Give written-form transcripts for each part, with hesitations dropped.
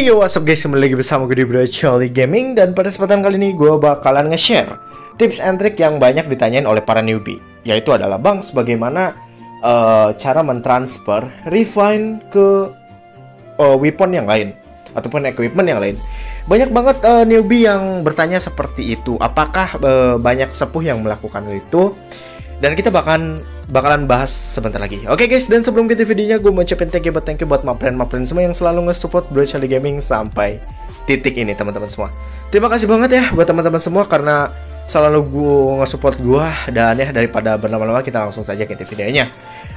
Hey yo, what's up guys, kembali lagi bersama gue di Bro Charlie Gaming. Dan pada kesempatan kali ini gue bakalan nge-share tips and trick yang banyak ditanyain oleh para newbie. Yaitu adalah bang, bagaimana cara mentransfer refine ke weapon yang lain ataupun equipment yang lain. Banyak banget newbie yang bertanya seperti itu. Apakah banyak sepuh yang melakukan itu? Dan kita bakalan bahas sebentar lagi. Oke guys, dan sebelum kita videonya, gue mau ucapin thank you buat mapren semua yang selalu nge-support Bro Charlie Gaming sampai titik ini teman-teman semua. Terima kasih banget ya buat teman-teman semua karena selalu nge-support gue. Dan ya, daripada berlama-lama, kita langsung saja ke videonya.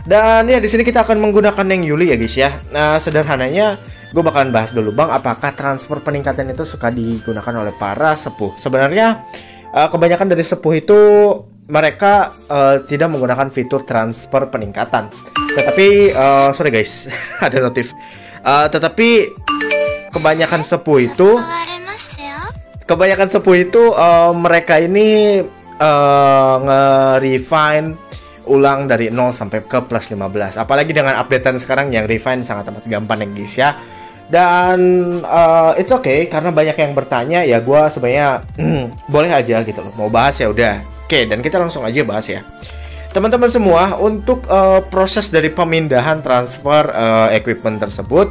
Dan ya, di sini kita akan menggunakan yang Yuli ya guys ya. Nah, sederhananya gue bakalan bahas dulu bang, apakah transfer peningkatan itu suka digunakan oleh para sepuh. Sebenarnya kebanyakan dari sepuh itu mereka tidak menggunakan fitur transfer peningkatan. Tetapi sorry guys, ada notif. Tetapi kebanyakan sepuh itu mereka ini nge-refine ulang dari 0 sampai ke plus 15. Apalagi dengan updatean sekarang yang refine sangat amat gampang ya guys ya. Dan it's okay karena banyak yang bertanya ya, gue sebenarnya boleh aja gitu loh, mau bahas ya udah. Oke, dan kita langsung aja bahas ya teman-teman semua. Untuk proses dari pemindahan transfer equipment tersebut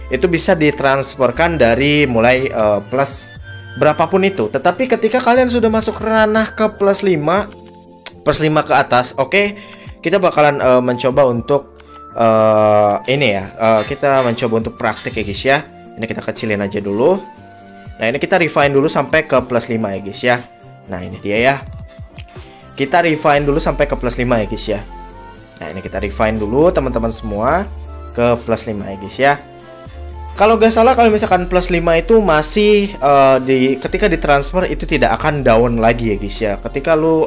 itu bisa ditransferkan dari mulai plus berapapun itu. Tetapi ketika kalian sudah masuk ranah ke plus 5 ke atas, oke, kita bakalan mencoba untuk ini ya, kita mencoba untuk praktek ya guys ya. Ini kita kecilin aja dulu. Nah, ini kita refine dulu sampai ke plus 5 ya guys ya. Nah, ini dia ya, kita refine dulu sampai ke plus 5 ya guys ya. Nah, ini kita refine dulu teman-teman semua ke plus 5 ya guys ya. Kalau gak salah, kalau misalkan plus 5 itu masih ketika ditransfer itu tidak akan down lagi ya guys ya. Ketika lu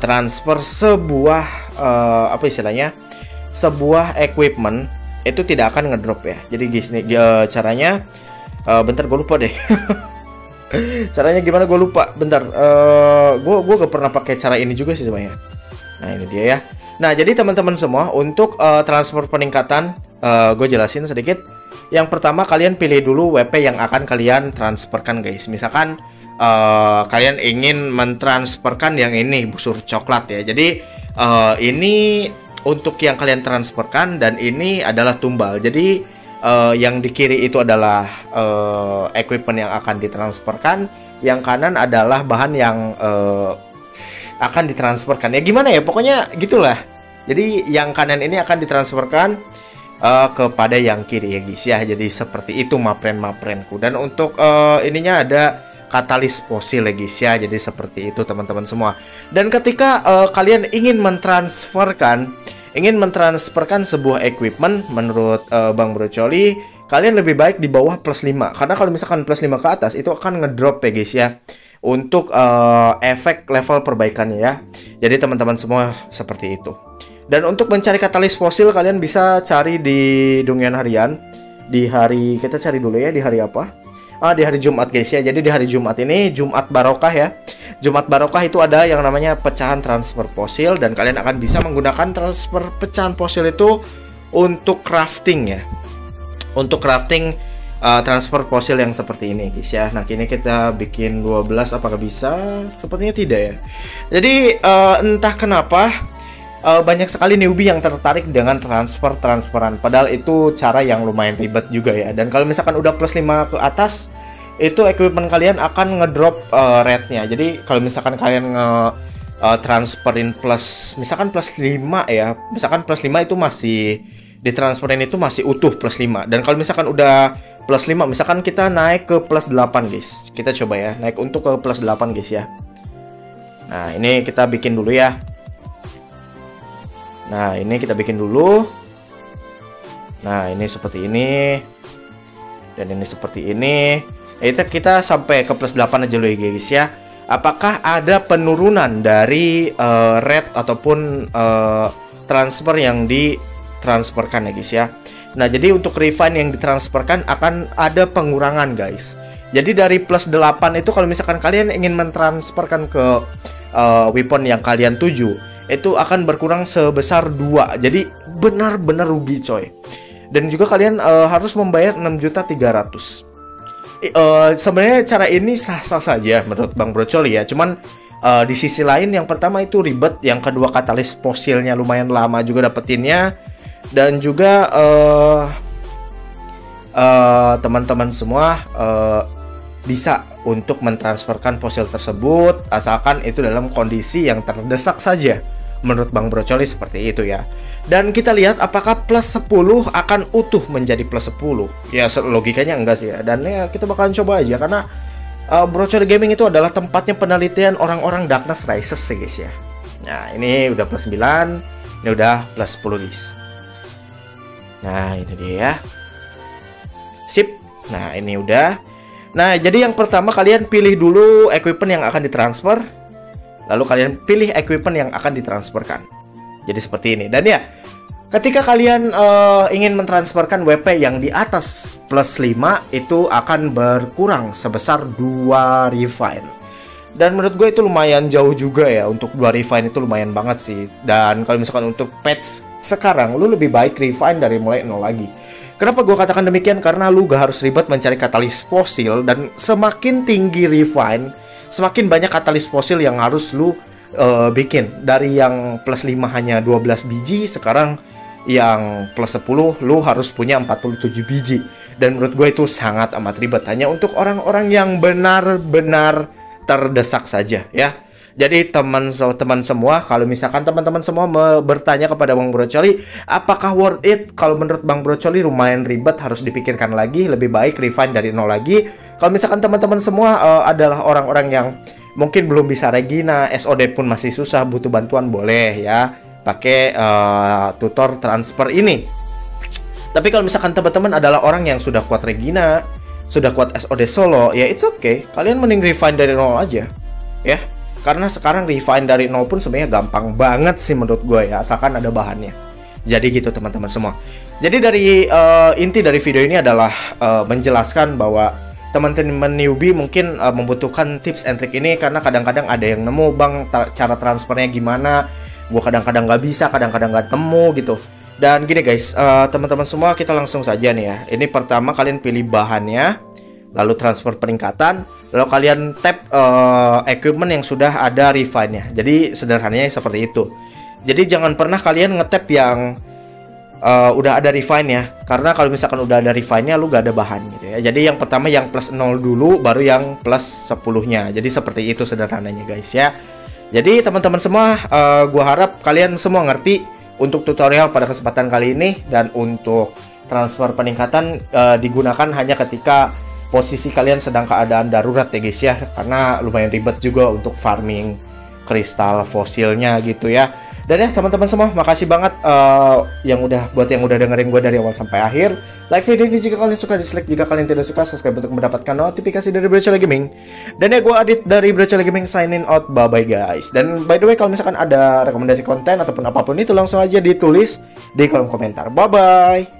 transfer sebuah apa istilahnya, sebuah equipment itu tidak akan ngedrop ya. Jadi guys, nih caranya bentar, gue lupa deh. Caranya gimana gue lupa, bentar. Gue gak pernah pakai cara ini juga sih sebenarnya. Nah, ini dia ya. Nah, jadi teman-teman semua, untuk transfer peningkatan gue jelasin sedikit. Yang pertama, kalian pilih dulu WP yang akan kalian transferkan guys. Misalkan kalian ingin mentransferkan yang ini, busur coklat ya. Jadi ini untuk yang kalian transferkan, dan ini adalah tumbal. Jadi yang di kiri itu adalah equipment yang akan ditransferkan, yang kanan adalah bahan yang akan ditransferkan. Ya gimana ya, pokoknya gitulah. Jadi yang kanan ini akan ditransferkan kepada yang kiri ya guys ya. Jadi seperti itu maprenku. Dan untuk ininya ada katalis fosil ya guys ya. Jadi seperti itu teman-teman semua. Dan ketika kalian ingin mentransferkan sebuah equipment, menurut Bang Bro Charlie, kalian lebih baik di bawah plus 5. Karena kalau misalkan plus 5 ke atas, itu akan ngedrop ya guys ya, untuk efek level perbaikannya ya. Jadi teman-teman semua seperti itu. Dan untuk mencari katalis fosil, kalian bisa cari di Dungeon Harian. Di hari, kita cari dulu ya, di hari apa? Di hari Jumat guys ya. Jadi di hari Jumat ini, Jumat Barokah ya. Jumat Barokah itu ada yang namanya pecahan transfer fosil, dan kalian akan bisa menggunakan transfer pecahan fosil itu untuk crafting ya. Untuk crafting transfer fosil yang seperti ini guys ya. Nah, kini kita bikin 12, apakah bisa? Sepertinya tidak ya. Jadi entah kenapa banyak sekali newbie yang tertarik dengan transferan, padahal itu cara yang lumayan ribet juga ya. Dan kalau misalkan udah plus 5 ke atas, itu equipment kalian akan ngedrop rate-nya. Jadi kalau misalkan kalian transferin plus, misalkan plus 5 ya, misalkan plus 5 itu masih ditransferin, itu masih utuh plus 5. Dan kalau misalkan udah plus 5, misalkan kita naik ke plus 8 guys, kita coba ya, naik untuk ke plus 8 guys ya. Nah, ini kita bikin dulu ya. Nah, ini kita bikin dulu. Nah, ini seperti ini. Dan ini seperti ini. Itu kita sampai ke plus 8 aja dulu ya guys ya. Apakah ada penurunan dari rate ataupun transfer yang ditransferkan ya guys ya. Nah, jadi untuk refine yang ditransferkan akan ada pengurangan guys. Jadi dari plus 8 itu, kalau misalkan kalian ingin mentransferkan ke weapon yang kalian tuju, itu akan berkurang sebesar 2. Jadi benar-benar rugi coy. Dan juga kalian harus membayar 6.300.000. Sebenarnya cara ini sah-sah saja menurut Bang Brocoli ya. Cuman di sisi lain, yang pertama itu ribet, yang kedua katalis fosilnya lumayan lama juga dapetinnya, dan juga teman-teman semua bisa untuk mentransferkan fosil tersebut asalkan itu dalam kondisi yang terdesak saja. Menurut Bang Brocoli seperti itu ya. Dan kita lihat apakah plus 10 akan utuh menjadi plus 10. Ya logikanya enggak sih ya. Dan ya kita bakalan coba aja karena Brocoli Gaming itu adalah tempatnya penelitian orang-orang Darkness Rises sih guys ya. Nah ini udah plus 9, ini udah plus 10 guys. Nah ini dia ya. Sip. Nah ini udah. Nah jadi yang pertama kalian pilih dulu equipment yang akan ditransfer. Lalu kalian pilih equipment yang akan ditransferkan. Jadi seperti ini. Dan ya, ketika kalian ingin mentransferkan WP yang di atas plus 5, itu akan berkurang sebesar 2 refine. Dan menurut gue itu lumayan jauh juga ya. Untuk 2 refine itu lumayan banget sih. Dan kalau misalkan untuk patch sekarang, lu lebih baik refine dari mulai 0 lagi. Kenapa gue katakan demikian? Karena lu gak harus ribet mencari katalis fosil. Dan semakin tinggi refine, semakin banyak katalis fosil yang harus lu bikin. Dari yang plus 5 hanya 12 biji, sekarang yang plus 10 lu harus punya 47 biji. Dan menurut gue itu sangat amat ribet. Hanya untuk orang-orang yang benar-benar terdesak saja ya. Jadi teman-teman semua, kalau misalkan teman-teman semua bertanya kepada Bang Brocoli, apakah worth it? Kalau menurut Bang Brocoli lumayan ribet, harus dipikirkan lagi, lebih baik refine dari 0 lagi. Kalau misalkan teman-teman semua adalah orang-orang yang mungkin belum bisa Regina, SOD pun masih susah, butuh bantuan, boleh ya pakai tutor transfer ini. Tapi kalau misalkan teman-teman adalah orang yang sudah kuat Regina, sudah kuat SOD solo, ya it's okay. Kalian mending refine dari 0 aja ya. Karena sekarang refine dari 0 pun sebenarnya gampang banget sih menurut gue ya, asalkan ada bahannya. Jadi gitu teman-teman semua. Jadi dari inti dari video ini adalah menjelaskan bahwa teman-teman newbie mungkin membutuhkan tips and trick ini, karena kadang-kadang ada yang nemu, Bang, cara transfernya gimana. Gue kadang-kadang nggak bisa, kadang-kadang nggak temu gitu. Dan gini guys, teman-teman semua, kita langsung saja nih ya. Ini pertama kalian pilih bahannya, lalu transfer peningkatan, lalu kalian tap equipment yang sudah ada refine-nya. Jadi sederhananya seperti itu. Jadi jangan pernah kalian ngetap yang udah ada refine-nya, karena kalau misalkan udah ada refine-nya lu gak ada bahan gitu ya. Jadi yang pertama yang plus 0 dulu, baru yang plus 10-nya. Jadi seperti itu sederhananya guys ya. Jadi teman-teman semua, gua harap kalian semua ngerti untuk tutorial pada kesempatan kali ini. Dan untuk transfer peningkatan digunakan hanya ketika posisi kalian sedang keadaan darurat ya guys ya, karena lumayan ribet juga untuk farming kristal fosilnya gitu ya. Dan ya teman-teman semua, makasih banget yang udah dengerin gue dari awal sampai akhir. Like video ini jika kalian suka, dislike jika kalian tidak suka, subscribe untuk mendapatkan notifikasi dari Brocoli Gaming. Dan ya gue Adit dari Brocoli Gaming signing out, bye bye guys. Dan by the way, kalau misalkan ada rekomendasi konten ataupun apapun itu, langsung aja ditulis di kolom komentar. Bye bye.